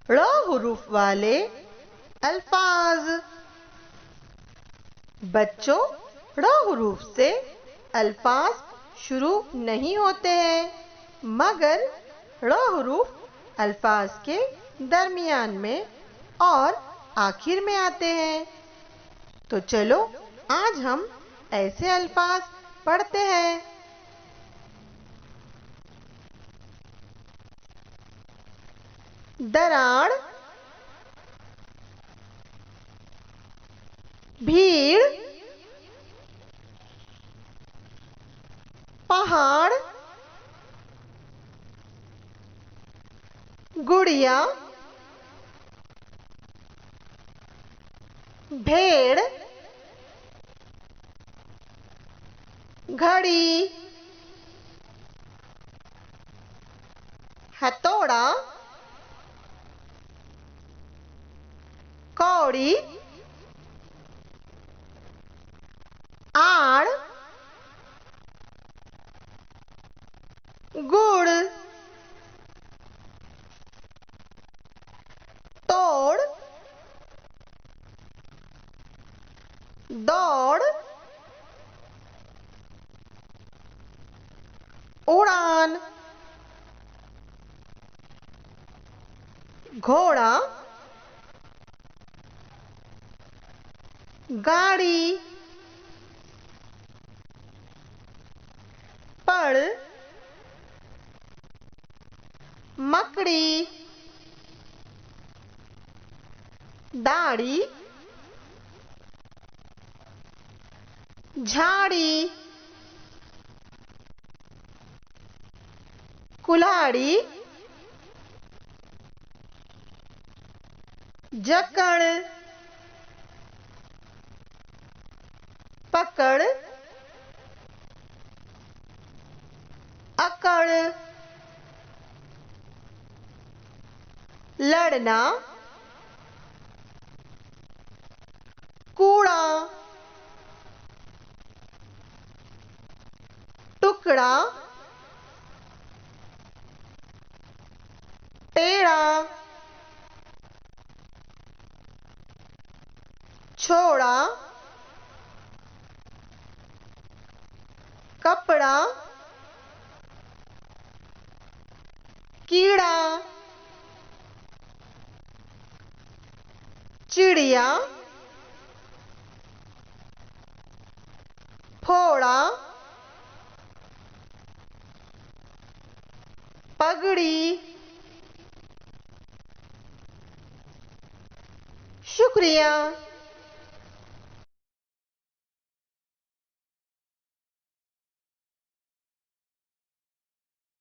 ड़ हुरूफ वाले अल्फाज। बच्चों, ड़ हुरूफ से अल्फाज शुरू नहीं होते हैं, मगर ड़ हुरूफ अल्फाज के दरमियान में और आखिर में आते हैं। तो चलो आज हम ऐसे अल्फाज पढ़ते हैं। दराड़, भीड़, पहाड़, गुड़िया, भेड़, घड़ी, हथौड़ा, कौड़ी, आड़, गुड़, तोड़, दौड़, उड़ान, घोड़ा, गाड़ी, पड़, मकड़ी, दाढ़ी, झाड़ी, कुल्हाड़ी, जकड़, पकड़, अकड़, लड़ना, कूड़ा, टुकड़ा, टेढ़ा, छोड़ा, कपड़ा, कीड़ा, चिड़िया, फोड़ा, पगड़ी। शुक्रिया।